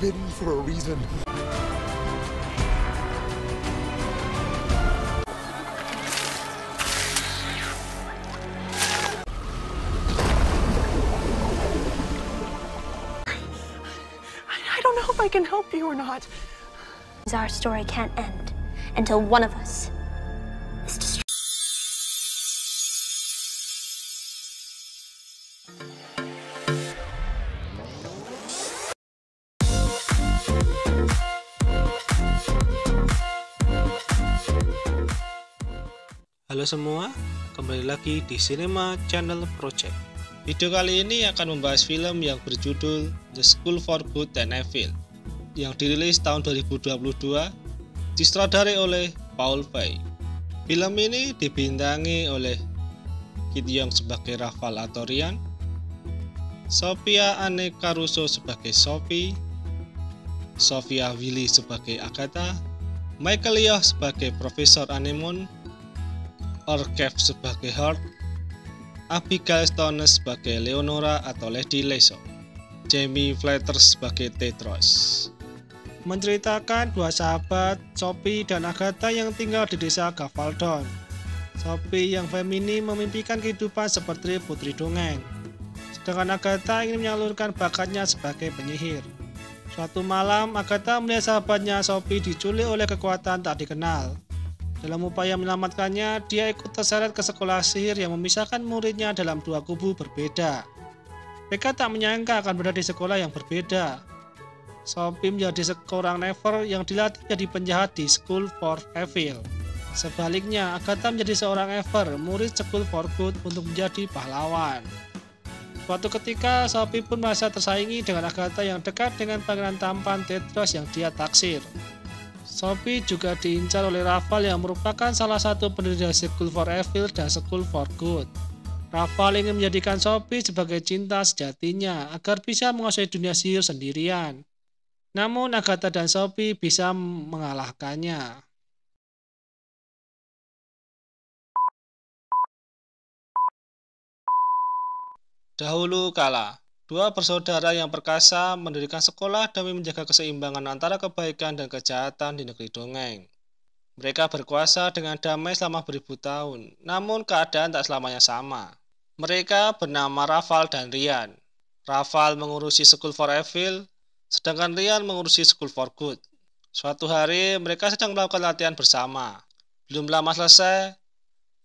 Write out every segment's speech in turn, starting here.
forbidden for a reason. I don't know if I can help you or not. Our story can't end until one of us is destroyed. Halo semua, kembali lagi di Cinema Channel Project. Video kali ini akan membahas film yang berjudul The School for Good and Evil yang dirilis tahun 2022, disutradarai oleh Paul Feig. Film ini dibintangi oleh Kit Yong sebagai Rafal atau Ryan, Sophia Anne Caruso sebagai Sophie, Sophia Willy sebagai Agatha, Michael Yeoh sebagai Profesor Anemone, Orkev sebagai Hart, Abigail Stone sebagai Leonora atau Lady Leso, Jamie Flatter sebagai Tetros. Menceritakan dua sahabat, Sophie dan Agatha yang tinggal di desa Gavaldon. Sophie yang feminim memimpikan kehidupan seperti putri dongeng, sedangkan Agatha ingin menyalurkan bakatnya sebagai penyihir. Suatu malam, Agatha melihat sahabatnya Sophie diculik oleh kekuatan tak dikenal. Dalam upaya menyelamatkannya, dia ikut terseret ke sekolah sihir yang memisahkan muridnya dalam dua kubu berbeda. Mereka tak menyangka akan berada di sekolah yang berbeda. Sophie menjadi seorang Never yang dilatih jadi penjahat di School for Evil. Sebaliknya, Agatha menjadi seorang Ever, murid School for Good untuk menjadi pahlawan. Suatu ketika, Sophie pun merasa tersaingi dengan Agatha yang dekat dengan pangeran tampan Tetros yang dia taksir. Sophie juga diincar oleh Rafal yang merupakan salah satu pendiri dari School for Evil dan School for Good. Rafal ingin menjadikan Sophie sebagai cinta sejatinya agar bisa menguasai dunia sihir sendirian. Namun Agatha dan Sophie bisa mengalahkannya. Dahulu kala, dua bersaudara yang perkasa mendirikan sekolah demi menjaga keseimbangan antara kebaikan dan kejahatan di negeri dongeng. Mereka berkuasa dengan damai selama beribu tahun, namun keadaan tak selamanya sama. Mereka bernama Rafal dan Ryan. Rafal mengurusi School for Evil, sedangkan Ryan mengurusi School for Good. Suatu hari, mereka sedang melakukan latihan bersama. Belum lama selesai,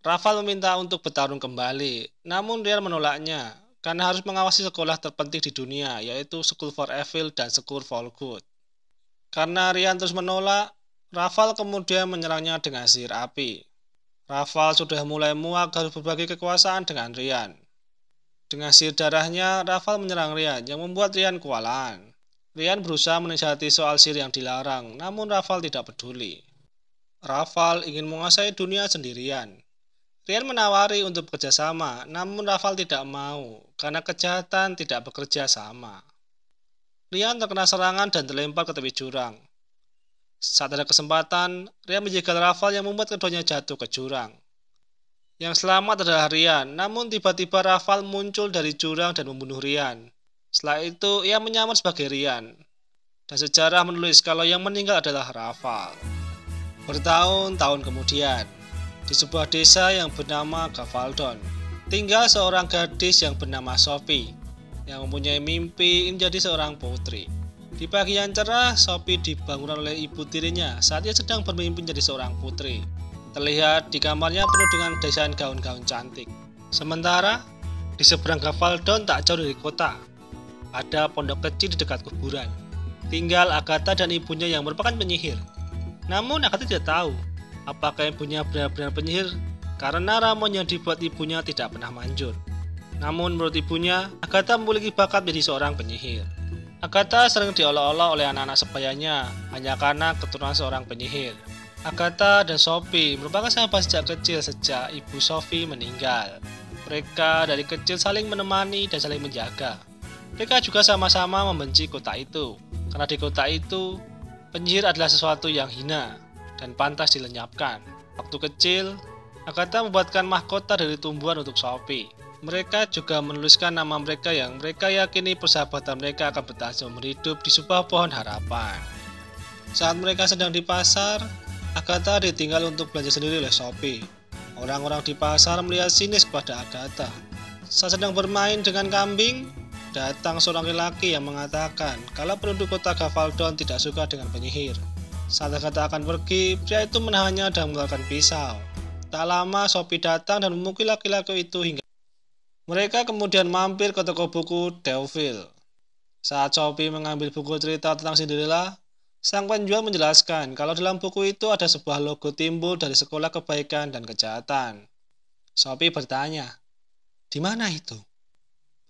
Rafal meminta untuk bertarung kembali, namun Ryan menolaknya, karena harus mengawasi sekolah terpenting di dunia, yaitu School for Evil dan School for Good. Karena Ryan terus menolak, Rafal kemudian menyerangnya dengan sihir api. Rafal sudah mulai muak harus berbagi kekuasaan dengan Ryan. Dengan sihir darahnya, Rafal menyerang Ryan yang membuat Ryan kewalahan. Ryan berusaha menasihati soal sihir yang dilarang, namun Rafal tidak peduli. Rafal ingin menguasai dunia sendirian. Ryan menawari untuk bekerja sama, namun Rafal tidak mau, karena kejahatan tidak bekerja sama. Ryan terkena serangan dan terlempar ke tepi jurang. Saat ada kesempatan, Ryan menjegal Rafal yang membuat keduanya jatuh ke jurang. Yang selamat adalah Ryan, namun tiba-tiba Rafal muncul dari jurang dan membunuh Ryan. Setelah itu, ia menyamar sebagai Ryan. Dan sejarah menulis kalau yang meninggal adalah Rafal. Bertahun-tahun kemudian, di sebuah desa yang bernama Gavaldon, tinggal seorang gadis yang bernama Sophie, yang mempunyai mimpi ingin menjadi seorang putri. Di pagi yang cerah, Sophie dibangunkan oleh ibu tirinya saat ia sedang bermimpi menjadi seorang putri. Terlihat di kamarnya penuh dengan desain gaun-gaun cantik. Sementara, di seberang Gavaldon tak jauh dari kota, ada pondok kecil di dekat kuburan. Tinggal Agatha dan ibunya yang merupakan penyihir. Namun Agatha tidak tahu apakah ibunya benar-benar penyihir karena ramuan yang dibuat ibunya tidak pernah manjur. Namun menurut ibunya, Agatha memiliki bakat menjadi seorang penyihir. Agatha sering diolok-olok oleh anak-anak sebayanya hanya karena keturunan seorang penyihir. Agatha dan Sophie merupakan sahabat sejak kecil sejak ibu Sophie meninggal. Mereka dari kecil saling menemani dan saling menjaga. Mereka juga sama-sama membenci kota itu, karena di kota itu, penyihir adalah sesuatu yang hina dan pantas dilenyapkan. Waktu kecil, Agatha membuatkan mahkota dari tumbuhan untuk Sophie. Mereka juga menuliskan nama mereka yang mereka yakini persahabatan mereka akan bertahan seumur hidup di sebuah pohon harapan. Saat mereka sedang di pasar, Agatha ditinggal untuk belanja sendiri oleh Sophie. Orang-orang di pasar melihat sinis kepada Agatha. Saat sedang bermain dengan kambing, datang seorang laki-laki yang mengatakan kalau penduduk kota Gavaldon tidak suka dengan penyihir. Saat Agatha akan pergi, pria itu menahannya dan mengeluarkan pisau. Tak lama Sophie datang dan memukul laki-laki itu hingga mereka kemudian mampir ke toko buku Deauville. Saat Sophie mengambil buku cerita tentang Cinderella, sang penjual menjelaskan kalau dalam buku itu ada sebuah logo timbul dari sekolah kebaikan dan kejahatan. Sophie bertanya, "Di mana itu?"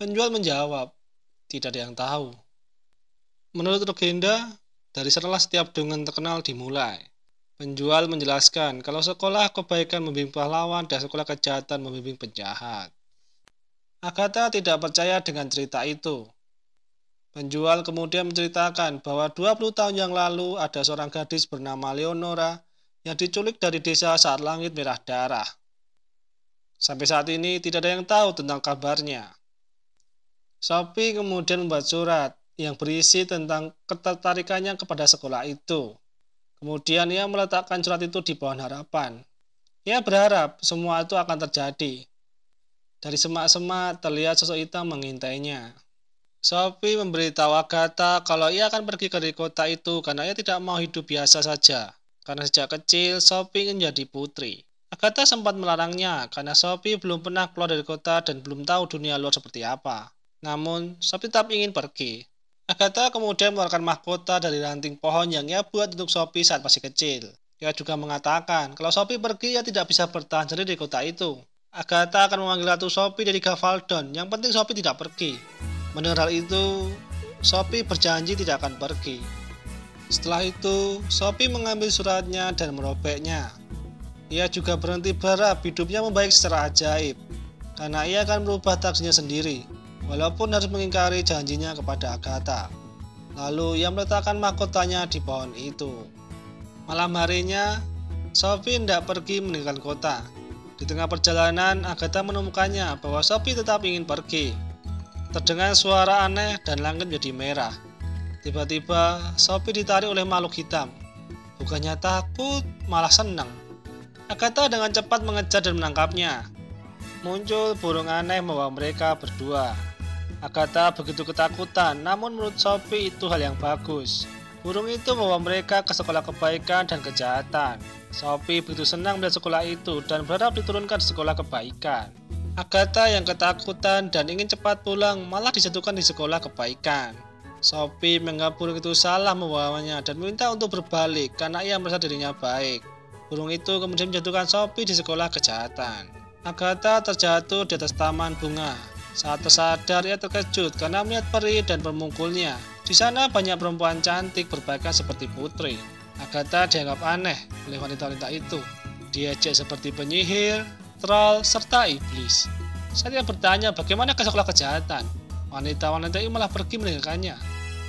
Penjual menjawab, "Tidak ada yang tahu." Menurut legenda, dari sanalah setiap dongeng terkenal dimulai. Penjual menjelaskan kalau sekolah kebaikan membimbing pahlawan dan sekolah kejahatan membimbing penjahat. Agatha tidak percaya dengan cerita itu. Penjual kemudian menceritakan bahwa 20 tahun yang lalu ada seorang gadis bernama Leonora yang diculik dari desa saat langit merah darah. Sampai saat ini tidak ada yang tahu tentang kabarnya. Sophie kemudian membuat surat yang berisi tentang ketertarikannya kepada sekolah itu. Kemudian ia meletakkan surat itu di pohon harapan. Ia berharap semua itu akan terjadi. Dari semak-semak terlihat sosok hitam mengintainya. Sophie memberitahu Agatha kalau ia akan pergi dari kota itu karena ia tidak mau hidup biasa saja. Karena sejak kecil Sophie ingin jadi putri. Agatha sempat melarangnya karena Sophie belum pernah keluar dari kota dan belum tahu dunia luar seperti apa. Namun Sophie tetap ingin pergi. Agatha kemudian mengeluarkan mahkota dari ranting pohon yang ia buat untuk Sophie saat masih kecil. Ia juga mengatakan kalau Sophie pergi ia tidak bisa bertahan sendiri di kota itu. Agatha akan memanggil Ratu Sophie dari Gavaldon, yang penting Sophie tidak pergi. Mendengar hal itu, Sophie berjanji tidak akan pergi. Setelah itu, Sophie mengambil suratnya dan merobeknya. Ia juga berhenti berharap hidupnya membaik secara ajaib, karena ia akan merubah takdirnya sendiri, walaupun harus mengingkari janjinya kepada Agatha. Lalu ia meletakkan mahkotanya di pohon itu. Malam harinya, Sophie hendak pergi meninggalkan kota. Di tengah perjalanan, Agatha menemukannya bahwa Sophie tetap ingin pergi. Terdengar suara aneh dan langit menjadi merah. Tiba-tiba, Sophie ditarik oleh makhluk hitam. Bukannya takut, malah senang. Agatha dengan cepat mengejar dan menangkapnya. Muncul burung aneh membawa mereka berdua. Agatha begitu ketakutan, namun menurut Sophie itu hal yang bagus. Burung itu membawa mereka ke sekolah kebaikan dan kejahatan. Sophie begitu senang melihat sekolah itu dan berharap diturunkan di sekolah kebaikan. Agatha yang ketakutan dan ingin cepat pulang malah dijatuhkan di sekolah kebaikan. Sophie menganggap burung itu salah membawanya dan meminta untuk berbalik karena ia merasa dirinya baik. Burung itu kemudian menjatuhkan Sophie di sekolah kejahatan. Agatha terjatuh di atas taman bunga. Saat tersadar ia terkejut karena melihat peri dan pemungkulnya. Di sana banyak perempuan cantik berpakaian seperti putri. Agatha dianggap aneh oleh wanita-wanita itu. Diejek seperti penyihir, troll, serta iblis. Saat ia bertanya bagaimana ke sekolah kejahatan, wanita-wanita itu malah pergi meninggalkannya.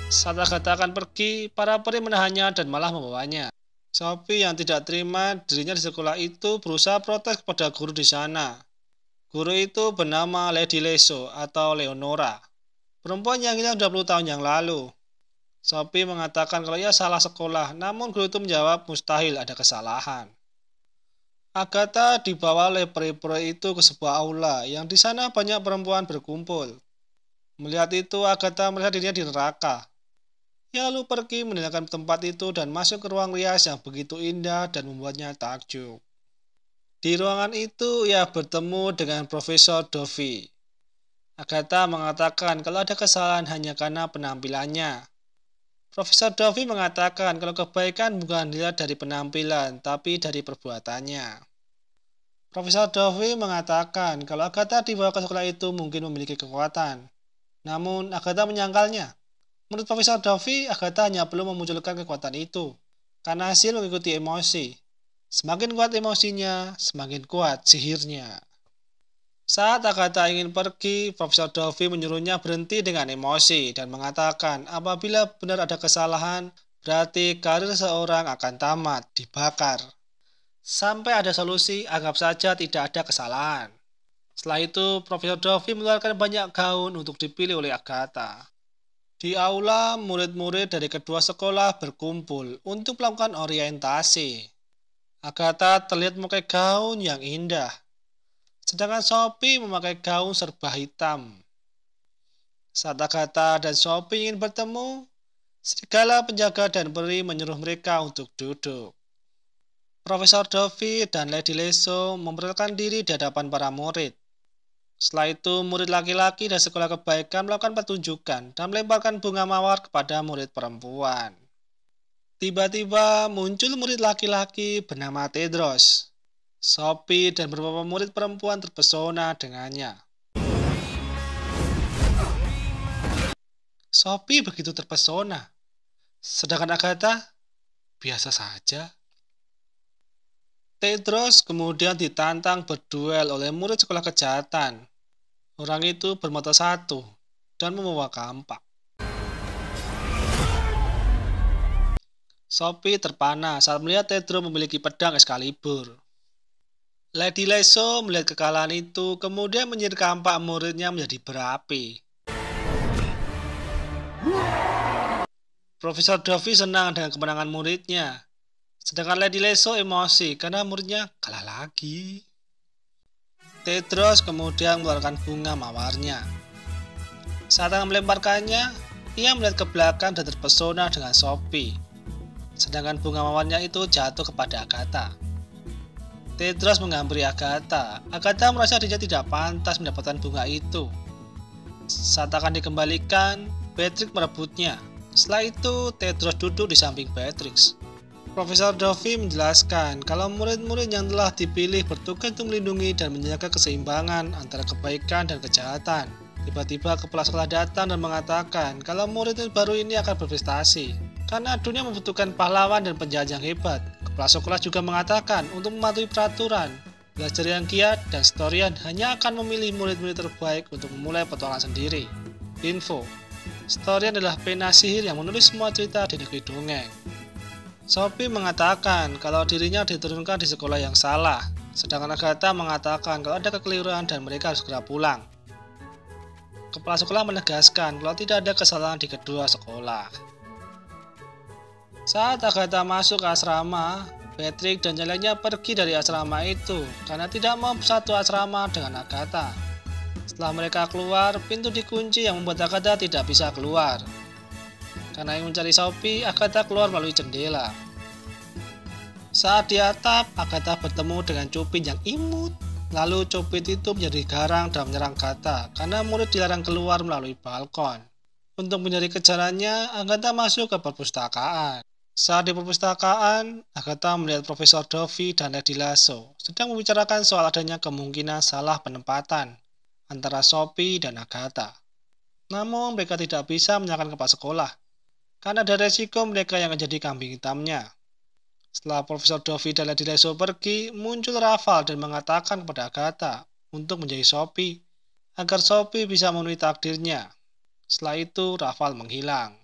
Saat Agatha akan pergi, para peri menahannya dan malah membawanya. Sophie yang tidak terima dirinya di sekolah itu berusaha protes kepada guru di sana. Guru itu bernama Lady Leso atau Leonora, perempuan yang hilang 20 tahun yang lalu. Sophie mengatakan kalau ia salah sekolah, namun guru itu menjawab mustahil ada kesalahan. Agatha dibawa oleh peri-peri itu ke sebuah aula yang di sana banyak perempuan berkumpul. Melihat itu, Agatha melihat dirinya di neraka. Ia lalu pergi meninggalkan tempat itu dan masuk ke ruang rias yang begitu indah dan membuatnya takjub. Di ruangan itu, ia bertemu dengan Profesor Dovey. Agatha mengatakan kalau ada kesalahan hanya karena penampilannya. Profesor Dovey mengatakan kalau kebaikan bukan dilihat dari penampilan, tapi dari perbuatannya. Profesor Dovey mengatakan kalau Agatha dibawa ke sekolah itu mungkin memiliki kekuatan. Namun, Agatha menyangkalnya. Menurut Profesor Dovey, Agatha hanya perlu memunculkan kekuatan itu, karena hasil mengikuti emosi. Semakin kuat emosinya, semakin kuat sihirnya. Saat Agatha ingin pergi, Profesor Dovey menyuruhnya berhenti dengan emosi dan mengatakan apabila benar ada kesalahan, berarti karir seorang akan tamat, dibakar. Sampai ada solusi, anggap saja tidak ada kesalahan. Setelah itu, Profesor Dovi mengeluarkan banyak gaun untuk dipilih oleh Agatha. Di aula, murid-murid dari kedua sekolah berkumpul untuk melakukan orientasi. Agatha terlihat memakai gaun yang indah, sedangkan Sophie memakai gaun serba hitam. Saat Agatha dan Sophie ingin bertemu, serigala penjaga dan peri menyuruh mereka untuk duduk. Profesor Dovi dan Lady Leso memperkenalkan diri di hadapan para murid. Setelah itu, murid laki-laki dari sekolah kebaikan melakukan pertunjukan dan melemparkan bunga mawar kepada murid perempuan. Tiba-tiba muncul murid laki-laki bernama Tedros. Sophie dan beberapa murid perempuan terpesona dengannya. Sophie begitu terpesona, sedangkan Agatha biasa saja. Tedros kemudian ditantang berduel oleh murid sekolah kejahatan. Orang itu bermata satu dan membawa kampak. Sophie terpana saat melihat Tedros memiliki pedang Excalibur. Lady Leso melihat kekalahan itu, kemudian menyihir kampak muridnya menjadi berapi. Profesor Dovi senang dengan kemenangan muridnya, sedangkan Lady Leso emosi karena muridnya kalah lagi. Tedros kemudian mengeluarkan bunga mawarnya. Saat akan melemparkannya, ia melihat ke belakang dan terpesona dengan Sophie. Sedangkan bunga mawarnya itu jatuh kepada Agatha. Tedros menghampiri Agatha. Agatha merasa dirinya tidak pantas mendapatkan bunga itu. Saat akan dikembalikan, Beatrix merebutnya. Setelah itu, Tedros duduk di samping Beatrix. Profesor Dovi menjelaskan kalau murid-murid yang telah dipilih bertugas untuk melindungi dan menjaga keseimbangan antara kebaikan dan kejahatan. Tiba-tiba kepala sekolah datang dan mengatakan kalau murid baru ini akan berprestasi. Karena dunia membutuhkan pahlawan dan penjahat yang hebat. Kepala sekolah juga mengatakan untuk mematuhi peraturan, belajar yang giat dan Storyan hanya akan memilih murid-murid terbaik untuk memulai petualangan sendiri. Info: Storyan adalah pena sihir yang menulis semua cerita di negeri dongeng. Sophie mengatakan kalau dirinya diturunkan di sekolah yang salah, sedangkan Agatha mengatakan kalau ada kekeliruan dan mereka harus segera pulang. Kepala sekolah menegaskan kalau tidak ada kesalahan di kedua sekolah. Saat Agatha masuk ke asrama, Beatrix dan yang lainnya pergi dari asrama itu karena tidak mau satu asrama dengan Agatha. Setelah mereka keluar, pintu dikunci yang membuat Agatha tidak bisa keluar. Karena ingin mencari Sophie, Agatha keluar melalui jendela. Saat di atap, Agatha bertemu dengan Cupin yang imut. Lalu Cupin itu menjadi garang dan menyerang Agatha karena murid dilarang keluar melalui balkon. Untuk menghindari kejarannya, Agatha masuk ke perpustakaan. Saat di perpustakaan, Agatha melihat Profesor Dovi dan Lady Leso sedang membicarakan soal adanya kemungkinan salah penempatan antara Sophie dan Agatha. Namun mereka tidak bisa menyalahkan kepala sekolah, karena ada resiko mereka yang menjadi kambing hitamnya. Setelah Profesor Dovi dan Lady Leso pergi, muncul Raval dan mengatakan kepada Agatha untuk menjadi Sophie, agar Sophie bisa memenuhi takdirnya. Setelah itu, Raval menghilang.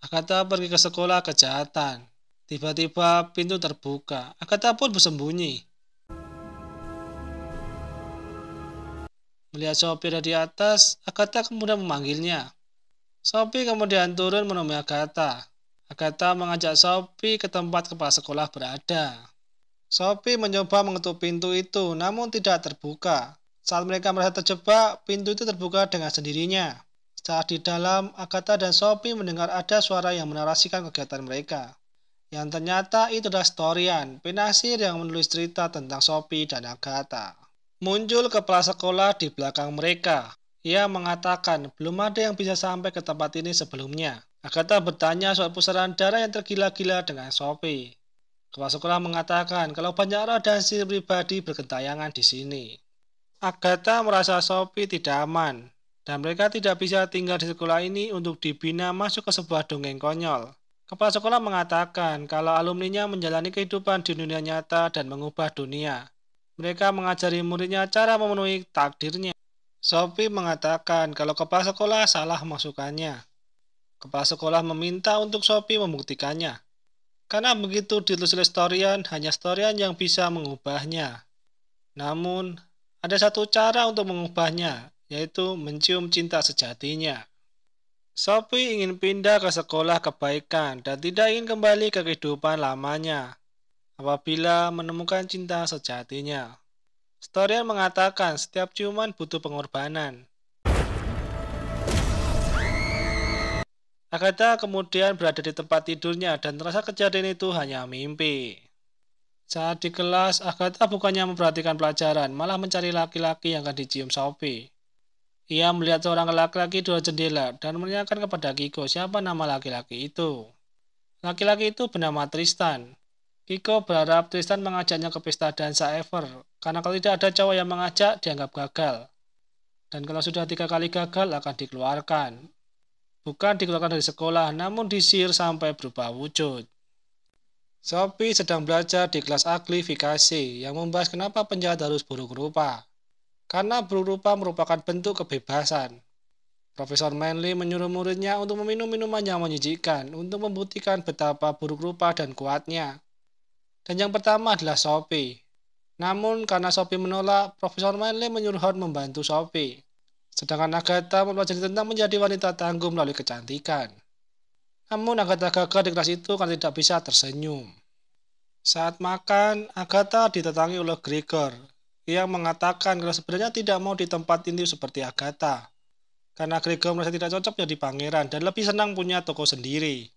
Agatha pergi ke sekolah kejahatan. Tiba-tiba pintu terbuka. Agatha pun bersembunyi. Melihat Sophie ada di atas, Agatha kemudian memanggilnya. Sophie kemudian turun menemui Agatha. Agatha mengajak Sophie ke tempat kepala sekolah berada. Sophie mencoba mengetuk pintu itu, namun tidak terbuka. Saat mereka merasa terjebak, pintu itu terbuka dengan sendirinya. Saat di dalam, Agatha dan Sophie mendengar ada suara yang menarasikan kegiatan mereka. Yang ternyata itu adalah Storyan, penasir yang menulis cerita tentang Sophie dan Agatha. Muncul kepala sekolah di belakang mereka. Ia mengatakan belum ada yang bisa sampai ke tempat ini sebelumnya. Agatha bertanya soal pusaran darah yang tergila-gila dengan Sophie. Kepala sekolah mengatakan kalau banyak roh dan sihir pribadi bergentayangan di sini. Agatha merasa Sophie tidak aman, dan mereka tidak bisa tinggal di sekolah ini untuk dibina masuk ke sebuah dongeng konyol. Kepala sekolah mengatakan kalau alumninya menjalani kehidupan di dunia nyata dan mengubah dunia. Mereka mengajari muridnya cara memenuhi takdirnya. Sophie mengatakan kalau kepala sekolah salah masukannya. Kepala sekolah meminta untuk Sophie membuktikannya. Karena begitu ditulis oleh Storyan, hanya Storyan yang bisa mengubahnya. Namun, Ada satu cara untuk mengubahnya, yaitu mencium cinta sejatinya. Sophie ingin pindah ke sekolah kebaikan dan tidak ingin kembali ke kehidupan lamanya apabila menemukan cinta sejatinya. Historian mengatakan setiap ciuman butuh pengorbanan. Agatha kemudian berada di tempat tidurnya dan terasa kejadian itu hanya mimpi. Saat di kelas, Agatha bukannya memperhatikan pelajaran, malah mencari laki-laki yang akan dicium Sophie. Ia melihat seorang laki-laki di luar jendela dan menanyakan kepada Kiko siapa nama laki-laki itu. Laki-laki itu bernama Tristan. Kiko berharap Tristan mengajaknya ke pesta dansa Ever, karena kalau tidak ada cowok yang mengajak, dianggap gagal. Dan kalau sudah 3 kali gagal, akan dikeluarkan. Bukan dikeluarkan dari sekolah, namun disihir sampai berubah wujud. Sophie sedang belajar di kelas aglifikasi yang membahas kenapa penjahat harus buruk rupa. Karena buruk rupa merupakan bentuk kebebasan. Profesor Manley menyuruh muridnya untuk meminum minuman yang menyejukkan untuk membuktikan betapa buruk rupa dan kuatnya. Dan yang pertama adalah Sophie. Namun karena Sophie menolak, Profesor Manley menyuruh Howard membantu Sophie. Sedangkan Agatha mempelajari tentang menjadi wanita tangguh melalui kecantikan. Namun Agatha gagal di kelas itu karena tidak bisa tersenyum. Saat makan, Agatha ditetangi oleh Gregor yang mengatakan kalau sebenarnya tidak mau di tempat ini seperti Agatha. Karena Gregor merasa tidak cocok jadi pangeran dan lebih senang punya toko sendiri.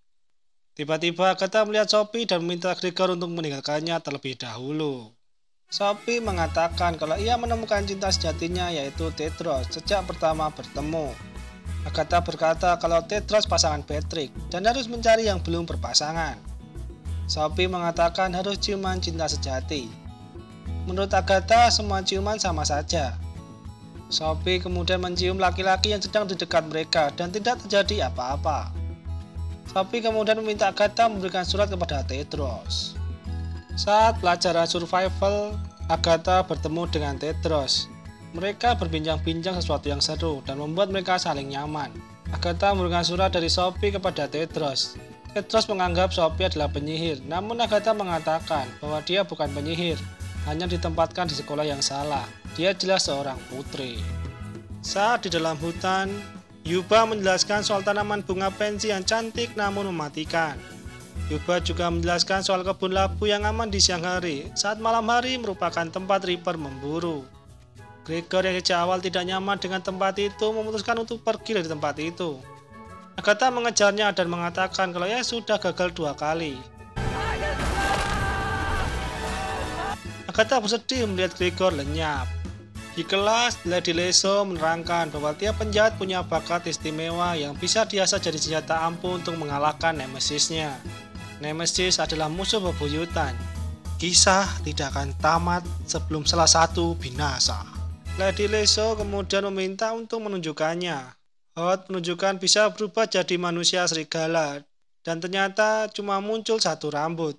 Tiba-tiba Agatha melihat Sophie dan meminta Gregor untuk meninggalkannya terlebih dahulu. Sophie mengatakan kalau ia menemukan cinta sejatinya yaitu Tedros sejak pertama bertemu. Agatha berkata kalau Tedros pasangan Patrick dan harus mencari yang belum berpasangan. Sophie mengatakan harus ciuman cinta sejati. Menurut Agatha, semua ciuman sama saja. Sophie kemudian mencium laki-laki yang sedang di dekat mereka dan tidak terjadi apa-apa. Sophie kemudian meminta Agatha memberikan surat kepada Tedros. Saat pelajaran survival, Agatha bertemu dengan Tedros. Mereka berbincang-bincang sesuatu yang seru dan membuat mereka saling nyaman. Agatha memberikan surat dari Sophie kepada Tedros. Tedros menganggap Sophie adalah penyihir, namun Agatha mengatakan bahwa dia bukan penyihir, hanya ditempatkan di sekolah yang salah. Dia jelas seorang putri. Saat di dalam hutan, Yuba menjelaskan soal tanaman bunga pensi yang cantik namun mematikan. Yuba juga menjelaskan soal kebun labu yang aman di siang hari, saat malam hari merupakan tempat Reaper memburu. Gregor yang sejak awal tidak nyaman dengan tempat itu memutuskan untuk pergi dari tempat itu. Agatha mengejarnya dan mengatakan kalau ia sudah gagal 2 kali. Agatha bersedih melihat Gregor lenyap. Di kelas, Lady Leso menerangkan bahwa tiap penjahat punya bakat istimewa yang bisa diasah jadi senjata ampuh untuk mengalahkan nemesisnya. Nemesis adalah musuh bebuyutan. Kisah tidak akan tamat sebelum salah satu binasa. Lady Leso kemudian meminta untuk menunjukkannya. Howard menunjukkan bisa berubah jadi manusia serigala, dan ternyata cuma muncul 1 rambut.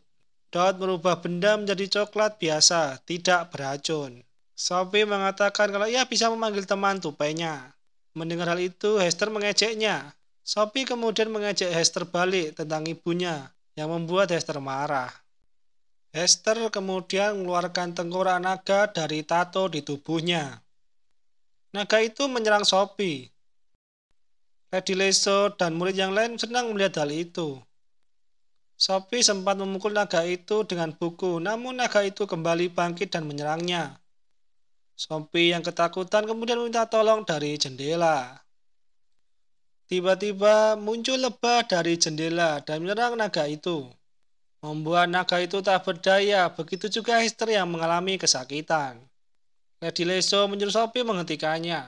Dot merubah benda menjadi coklat biasa, tidak beracun. Sophie mengatakan kalau ia bisa memanggil teman tupainya. Mendengar hal itu, Hester mengejeknya. Sophie kemudian mengejek Hester balik tentang ibunya, yang membuat Hester marah. Hester kemudian mengeluarkan tengkorak naga dari tato di tubuhnya. Naga itu menyerang Sophie. Lady Leso dan murid yang lain senang melihat hal itu. Sophie sempat memukul naga itu dengan buku, namun naga itu kembali bangkit dan menyerangnya. Sophie yang ketakutan kemudian meminta tolong dari jendela. Tiba-tiba muncul lebah dari jendela dan menyerang naga itu. Membuat naga itu tak berdaya, begitu juga Hester yang mengalami kesakitan. Lady Leso menyuruh Sophie menghentikannya.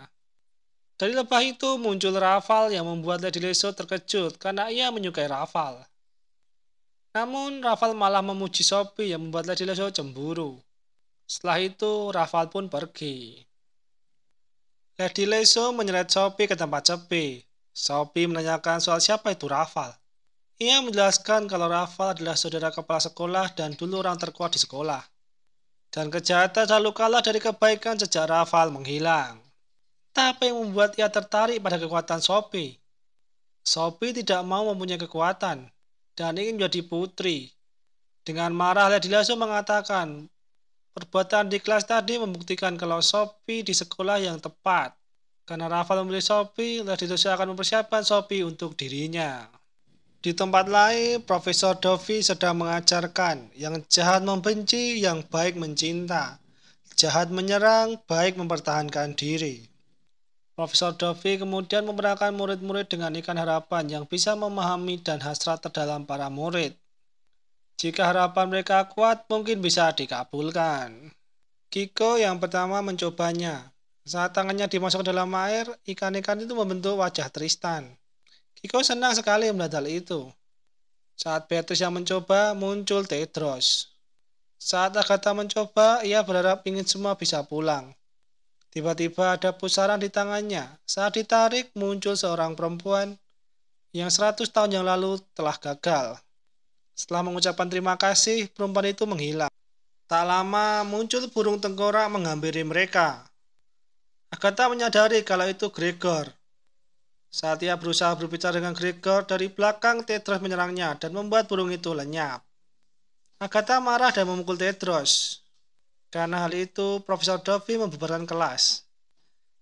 Dari lebah itu muncul Rafal yang membuat Lady Leso terkejut karena ia menyukai Rafal. Namun Rafal malah memuji Sophie yang membuat Lady Leso cemburu. Setelah itu Rafal pun pergi. Lady Leso menyeret Sophie ke tempat sepi. Sophie menanyakan soal siapa itu Rafal. Ia menjelaskan kalau Rafal adalah saudara kepala sekolah dan dulu orang terkuat di sekolah. Dan kejahatan selalu kalah dari kebaikan sejak Rafal menghilang. Tapi yang membuat ia tertarik pada kekuatan Sophie. Sophie tidak mau mempunyai kekuatan dan ingin menjadi putri. Dengan marah, Lady Leso mengatakan Perbuatan di kelas tadi membuktikan kalau Sophie di sekolah yang tepat. Karena Rafael memilih Sophie, Lady Lucia akan mempersiapkan Sophie untuk dirinya. Di tempat lain, Profesor Dovey sedang mengajarkan yang jahat membenci, yang baik mencinta. Jahat menyerang, baik mempertahankan diri. Profesor Dovey kemudian memerintahkan murid-murid dengan ikan harapan yang bisa memahami dan hasrat terdalam para murid. Jika harapan mereka kuat, mungkin bisa dikabulkan. Kiko yang pertama mencobanya. Saat tangannya dimasukkan dalam air, ikan-ikan itu membentuk wajah Tristan. Kiko senang sekali melihat hal itu. Saat Beatrice yang mencoba, muncul Tedros. Saat Agatha mencoba, ia berharap ingin semua bisa pulang. Tiba-tiba ada pusaran di tangannya. Saat ditarik, muncul seorang perempuan yang 100 tahun yang lalu telah gagal. Setelah mengucapkan terima kasih, perempuan itu menghilang. Tak lama, muncul burung tengkorak menghampiri mereka. Agatha menyadari kalau itu Gregor. Saat ia berusaha berbicara dengan Gregor, dari belakang Tedros menyerangnya dan membuat burung itu lenyap. Agatha marah dan memukul Tedros. Karena hal itu, Profesor Dovey membubarkan kelas.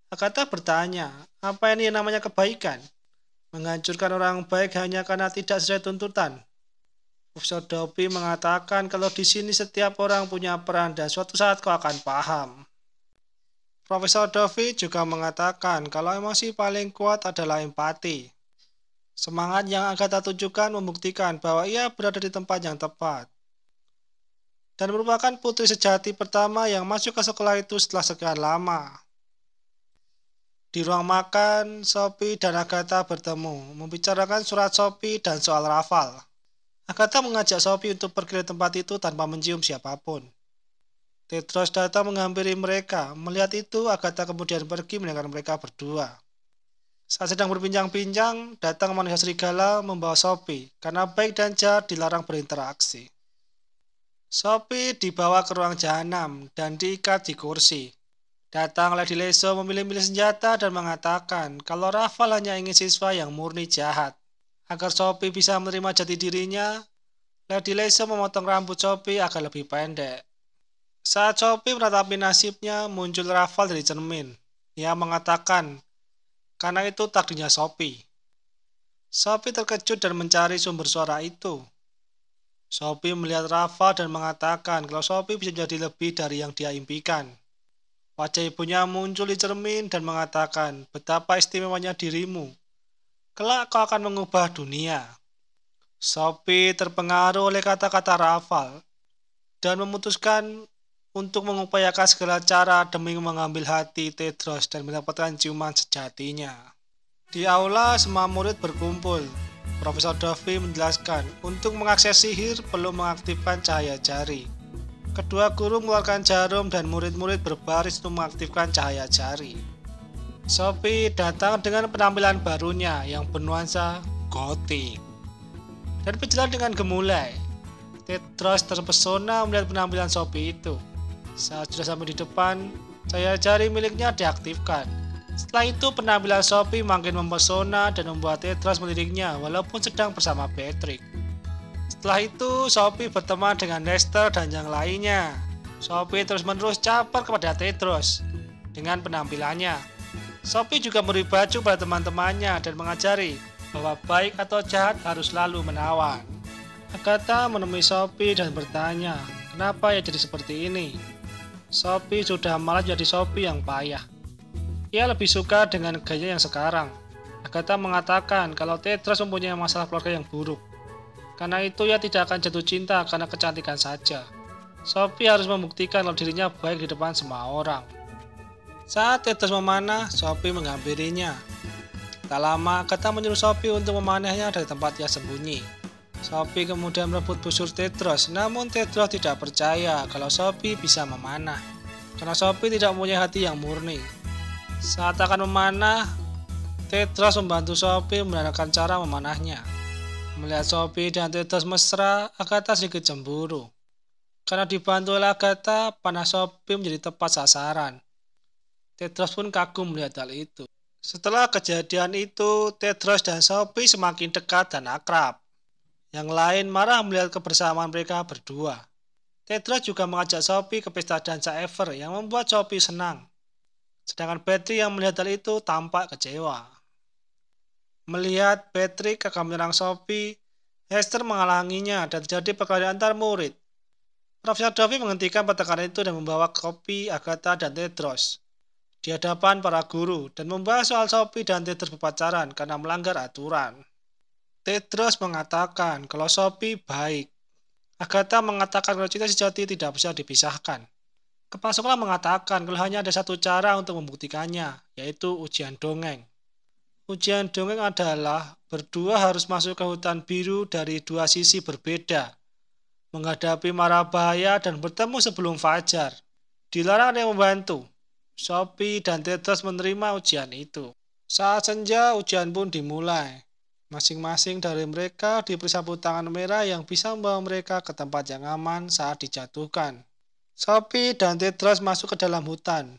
Agatha bertanya, apa ini yang namanya kebaikan? Menghancurkan orang baik hanya karena tidak sesuai tuntutan. Profesor Dovey mengatakan kalau di sini setiap orang punya peran dan suatu saat kau akan paham. Profesor Dovey juga mengatakan kalau emosi paling kuat adalah empati. Semangat yang Agatha tunjukkan membuktikan bahwa ia berada di tempat yang tepat. Dan merupakan putri sejati pertama yang masuk ke sekolah itu setelah sekian lama. Di ruang makan, Sophie dan Agatha bertemu, membicarakan surat Sophie dan soal Rafael. Agatha mengajak Sophie untuk pergi ke tempat itu tanpa mencium siapapun. Tedros datang menghampiri mereka. Melihat itu, Agatha kemudian pergi meninggalkan mereka berdua. Saat sedang berbincang-bincang, datang manusia serigala membawa Sophie, karena baik dan jahat dilarang berinteraksi. Sophie dibawa ke ruang jahanam dan diikat di kursi. Datang Lady Leso memilih-milih senjata dan mengatakan kalau Rafael hanya ingin siswa yang murni jahat. Agar Sophie bisa menerima jati dirinya, Lady Leso memotong rambut Sophie agar lebih pendek. Saat Sophie meratapi nasibnya, muncul Rafael dari cermin. Ia mengatakan, karena itu takdirnya Sophie. Sophie terkejut dan mencari sumber suara itu. Sophie melihat Rafael dan mengatakan kalau Sophie bisa menjadi lebih dari yang dia impikan. Wajah ibunya muncul di cermin dan mengatakan, betapa istimewanya dirimu. Kelak kau akan mengubah dunia. Sophie terpengaruh oleh kata-kata Rafael dan memutuskan untuk mengupayakan segala cara demi mengambil hati Tedros dan mendapatkan ciuman sejatinya. Di aula, semua murid berkumpul. Profesor Dovey menjelaskan, untuk mengakses sihir perlu mengaktifkan cahaya jari. Kedua guru mengeluarkan jarum dan murid-murid berbaris untuk mengaktifkan cahaya jari. Sophie datang dengan penampilan barunya yang bernuansa gotik dan berjalan dengan gemulai. Tedros terpesona melihat penampilan Sophie itu. Saat sudah sampai di depan, cahaya jari miliknya diaktifkan. Setelah itu penampilan Sophie makin mempesona dan membuat Tedros meliriknya walaupun sedang bersama Patrick. Setelah itu, Sophie berteman dengan Lester dan yang lainnya. Sophie terus-menerus caper kepada Tedros dengan penampilannya. Sophie juga memberi baju pada teman-temannya dan mengajari bahwa baik atau jahat harus selalu menawan. Agatha menemui Sophie dan bertanya, kenapa ia jadi seperti ini? Sophie sudah malah jadi Sophie yang payah. Ia lebih suka dengan gaya yang sekarang. Agatha mengatakan kalau Tedros mempunyai masalah keluarga yang buruk. Karena itu ia tidak akan jatuh cinta karena kecantikan saja. Sophie harus membuktikan kalau dirinya baik di depan semua orang. Saat Tedros memanah, Sophie menghampirinya. Tak lama, Agatha menyuruh Sophie untuk memanahnya dari tempat ia sembunyi. Sophie kemudian merebut busur Tedros, namun Tedros tidak percaya kalau Sophie bisa memanah. Karena Sophie tidak mempunyai hati yang murni. Saat akan memanah, Tedros membantu Sophie menerangkan cara memanahnya. Melihat Sophie dan Tedros mesra, Agatha sedikit cemburu. Karena dibantu oleh Agatha, panah Sophie menjadi tepat sasaran. Tedros pun kagum melihat hal itu. Setelah kejadian itu, Tedros dan Sophie semakin dekat dan akrab. Yang lain marah melihat kebersamaan mereka berdua. Tedros juga mengajak Sophie ke pesta dansa Ever yang membuat Sophie senang. Sedangkan Patrick yang melihat hal itu tampak kecewa. Melihat Patrick akan menyerang Sophie, Hester menghalanginya dan terjadi perkelahian antar murid. Profesor Duffy menghentikan pertengkaran itu dan membawa Sophie, Agatha, dan Tedros di hadapan para guru dan membahas soal Sophie dan Tedros berpacaran karena melanggar aturan. Tedros mengatakan kalau Sophie baik. Agatha mengatakan kalau cinta sejati tidak bisa dipisahkan. Kepala sekolah mengatakan kalau hanya ada satu cara untuk membuktikannya, yaitu ujian dongeng. Ujian dongeng adalah berdua harus masuk ke hutan biru dari dua sisi berbeda, menghadapi mara bahaya dan bertemu sebelum fajar. Dilarang ada yang membantu. Sophie dan Tedros menerima ujian itu. Saat senja, ujian pun dimulai. Masing-masing dari mereka diberi sapu tangan merah yang bisa membawa mereka ke tempat yang aman saat dijatuhkan. Sophie dan Tedros masuk ke dalam hutan,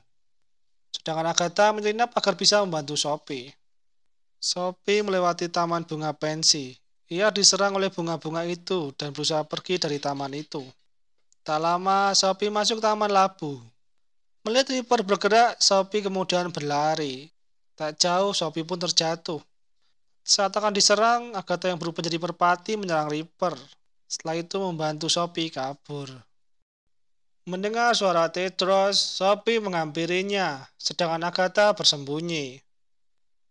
sedangkan Agatha menyelinap agar bisa membantu Sophie. Sophie melewati taman bunga pensi. Ia diserang oleh bunga-bunga itu dan berusaha pergi dari taman itu. Tak lama, Sophie masuk taman labu. Melihat Ripper bergerak, Sophie kemudian berlari. Tak jauh, Sophie pun terjatuh. Saat akan diserang, Agatha yang berubah jadi merpati menyerang Ripper. Setelah itu membantu Sophie kabur. Mendengar suara Tedros, Sophie menghampirinya, sedangkan Agatha bersembunyi.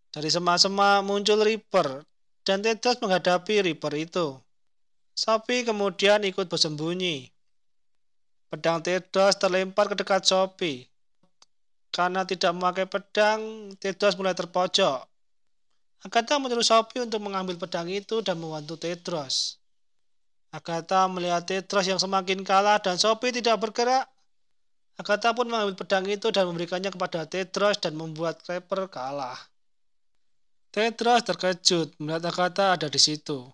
Dari semak-semak muncul Ripper, dan Tedros menghadapi Ripper itu. Sophie kemudian ikut bersembunyi. Pedang Tedros terlempar ke dekat Sophie. Karena tidak memakai pedang, Tedros mulai terpojok. Agatha menyuruh Sophie untuk mengambil pedang itu dan membantu Tedros. Agatha melihat Tedros yang semakin kalah dan Sophie tidak bergerak. Agatha pun mengambil pedang itu dan memberikannya kepada Tedros dan membuat Ripper kalah. Tedros terkejut melihat Agatha ada di situ.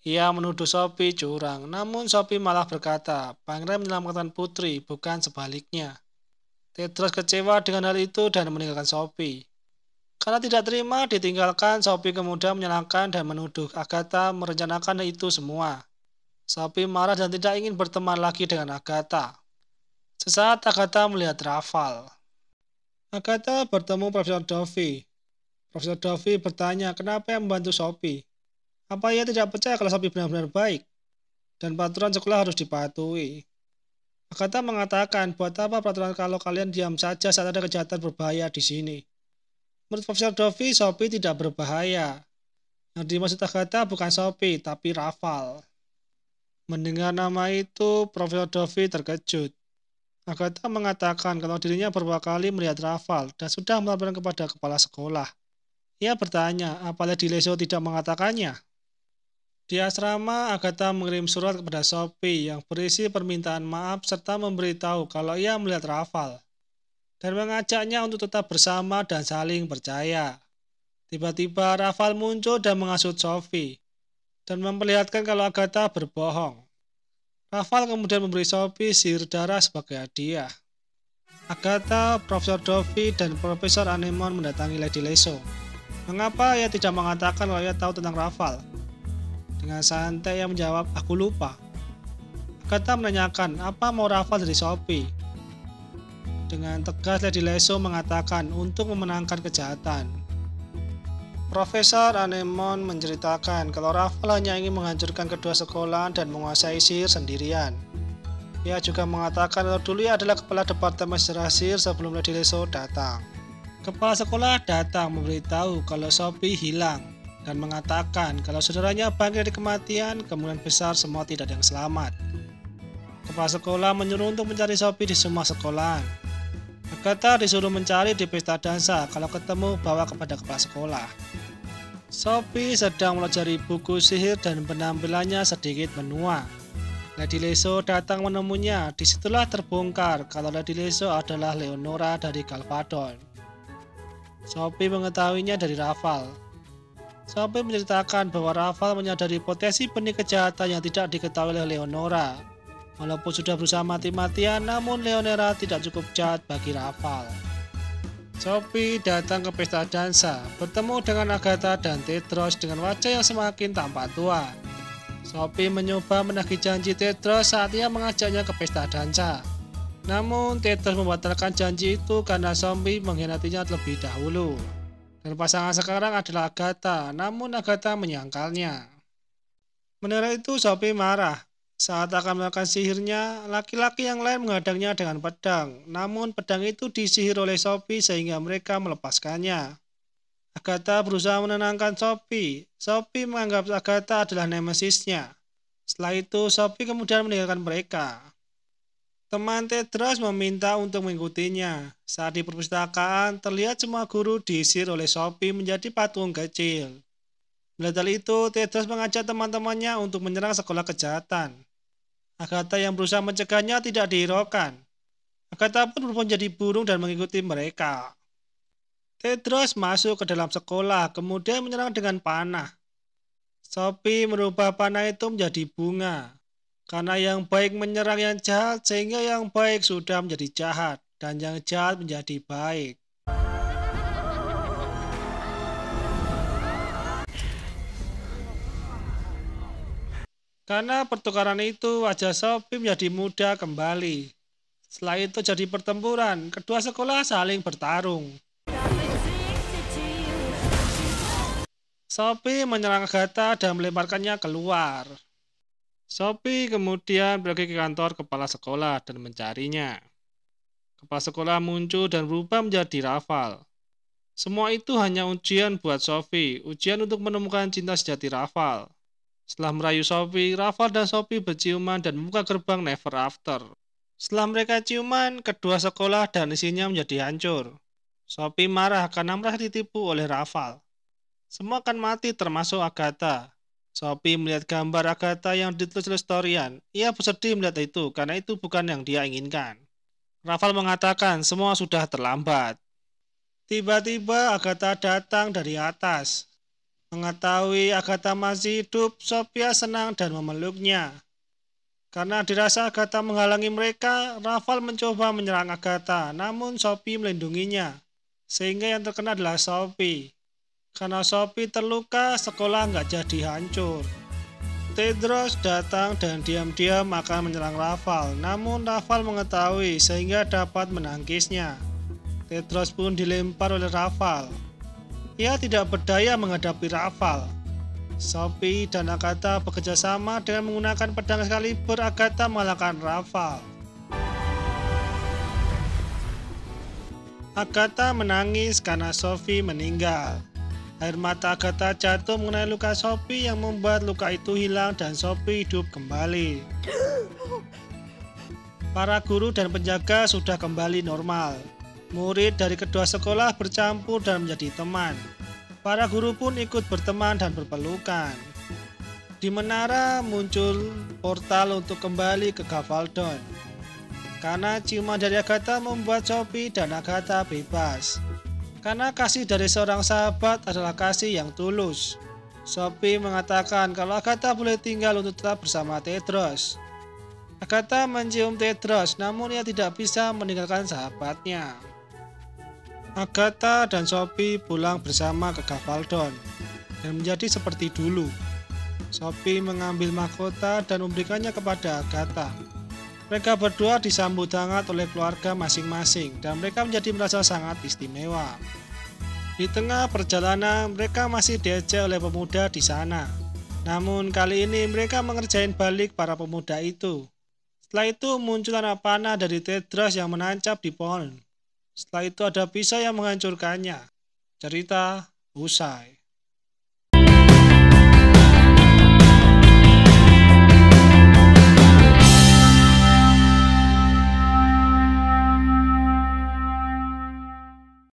Ia menuduh Sophie curang, namun Sophie malah berkata, Pangeran menyelamatkan putri, bukan sebaliknya. Tedros kecewa dengan hal itu dan meninggalkan Sophie. Karena tidak terima ditinggalkan, Sophie kemudian menyalahkan dan menuduh Agatha merencanakan itu semua. Sophie marah dan tidak ingin berteman lagi dengan Agatha. Sesaat Agatha melihat Raval. Agatha bertemu Profesor Duffy. Profesor Duffy bertanya kenapa yang membantu Sophie. Apa ia tidak percaya kalau Sophie benar-benar baik? Dan peraturan sekolah harus dipatuhi. Agatha mengatakan, buat apa peraturan kalau kalian diam saja saat ada kejahatan berbahaya di sini? Menurut Profesor Duffy, Sophie tidak berbahaya. Yang dimaksud Agatha bukan Sophie, tapi Raval. Mendengar nama itu, Profesor Duffy terkejut. Agatha mengatakan kalau dirinya beberapa kali melihat Raval dan sudah melaporkan kepada kepala sekolah. Ia bertanya, apa Lady Leso tidak mengatakannya? Di asrama, Agatha mengirim surat kepada Sophie yang berisi permintaan maaf serta memberitahu kalau ia melihat Raval, dan mengajaknya untuk tetap bersama dan saling percaya. Tiba-tiba Raval muncul dan menghasut Sophie, dan memperlihatkan kalau Agatha berbohong. Raval kemudian memberi Sophie sihir darah sebagai hadiah. Agatha, Profesor Duffy, dan Profesor Anemone mendatangi Lady Leso. Mengapa ia tidak mengatakan kalau ia tahu tentang Raval? Dengan santai ia menjawab, aku lupa. Agatha menanyakan, apa mau Raval dari Sophie? Dengan tegas Lady Leso mengatakan untuk memenangkan kejahatan. Profesor Anemone menceritakan kalau Raval hanya ingin menghancurkan kedua sekolah dan menguasai sihir sendirian. Ia juga mengatakan kalau dulu ia adalah kepala departemen sejarah sihir sebelum Lady Leso datang. Kepala sekolah datang memberitahu kalau Sophie hilang dan mengatakan kalau saudaranya bangkit dari kematian, kemungkinan besar semua tidak ada yang selamat. Kepala sekolah menyuruh untuk mencari Sophie di semua sekolahan. Agatha disuruh mencari di pesta dansa, kalau ketemu bawa kepada kepala sekolah. Sophie sedang mempelajari buku sihir dan penampilannya sedikit menua. Lady Leso datang menemunya, disitulah terbongkar kalau Lady Leso adalah Leonora dari Galvadon. Sophie mengetahuinya dari Raval. Sophie menceritakan bahwa Raval menyadari potensi benih kejahatan yang tidak diketahui oleh Leonora. Walaupun sudah berusaha mati-matian, namun Leonora tidak cukup jahat bagi Raval. Sophie datang ke pesta dansa, bertemu dengan Agatha dan Tedros dengan wajah yang semakin tampak tua. Sophie mencoba menagih janji Tedros saat ia mengajaknya ke pesta dansa. Namun Tedros membatalkan janji itu karena Sophie mengkhianatinya terlebih dahulu. Dan pasangan sekarang adalah Agatha, namun Agatha menyangkalnya. Mendengar itu Sophie marah. Saat akan melakukan sihirnya, laki-laki yang lain menghadangnya dengan pedang. Namun pedang itu disihir oleh Sophie sehingga mereka melepaskannya. Agatha berusaha menenangkan Sophie. Sophie menganggap Agatha adalah nemesisnya. Setelah itu Sophie kemudian meninggalkan mereka. Teman Tedros meminta untuk mengikutinya. Saat di perpustakaan, terlihat semua guru disihir oleh Sophie menjadi patung kecil. Melihat hal itu, Tedros mengajak teman-temannya untuk menyerang sekolah kejahatan. Agatha yang berusaha mencegahnya tidak dihiraukan. Agatha pun berubah menjadi burung dan mengikuti mereka. Tedros masuk ke dalam sekolah, kemudian menyerang dengan panah. Sophie merubah panah itu menjadi bunga. Karena yang baik menyerang yang jahat, sehingga yang baik sudah menjadi jahat, dan yang jahat menjadi baik. Karena pertukaran itu, wajah Sophie menjadi muda kembali. Setelah itu jadi pertempuran, kedua sekolah saling bertarung. Sophie menyerang Agatha dan melemparkannya keluar. Sophie kemudian pergi ke kantor kepala sekolah dan mencarinya. Kepala sekolah muncul dan berubah menjadi Raval. Semua itu hanya ujian buat Sophie, ujian untuk menemukan cinta sejati Raval. Setelah merayu Sophie, Raval dan Sophie berciuman dan membuka gerbang Never After. Setelah mereka ciuman, kedua sekolah dan isinya menjadi hancur. Sophie marah karena merasa ditipu oleh Raval. Semua akan mati termasuk Agatha. Sophie melihat gambar Agatha yang ditulis oleh Storian. Ia bersedih melihat itu karena itu bukan yang dia inginkan. Raval mengatakan semua sudah terlambat. Tiba-tiba Agatha datang dari atas. Mengetahui Agatha masih hidup, Sophia senang dan memeluknya. Karena dirasa Agatha menghalangi mereka, Raval mencoba menyerang Agatha, namun Sophie melindunginya. Sehingga yang terkena adalah Sophie. Karena Sophie terluka, sekolah nggak jadi hancur. Tedros datang dan diam-diam akan menyerang Raval, namun Raval mengetahui sehingga dapat menangkisnya. Tedros pun dilempar oleh Raval. Ia tidak berdaya menghadapi Raval. Sophie dan Agatha bekerja sama dengan menggunakan pedang Excalibur. Agatha mengalahkan Raval. Agatha menangis karena Sophie meninggal. Air mata Agatha jatuh mengenai luka Sophie yang membuat luka itu hilang dan Sophie hidup kembali. Para guru dan penjaga sudah kembali normal. Murid dari kedua sekolah bercampur dan menjadi teman. Para guru pun ikut berteman dan berpelukan. Di menara muncul portal untuk kembali ke Gavaldon. Karena ciuman dari Agatha membuat Sophie dan Agatha bebas. Karena kasih dari seorang sahabat adalah kasih yang tulus. Sophie mengatakan kalau Agatha boleh tinggal untuk tetap bersama Tedros. Agatha mencium Tedros, namun ia tidak bisa meninggalkan sahabatnya. Agatha dan Sophie pulang bersama ke Gavaldon dan menjadi seperti dulu. Sophie mengambil mahkota dan memberikannya kepada Agatha. Mereka berdua disambut hangat oleh keluarga masing-masing dan mereka menjadi merasa sangat istimewa. Di tengah perjalanan, mereka masih diejek oleh pemuda di sana. Namun kali ini mereka mengerjain balik para pemuda itu. Setelah itu muncul anak panah dari Tedros yang menancap di pohon. Setelah itu ada pisau yang menghancurkannya. Cerita usai.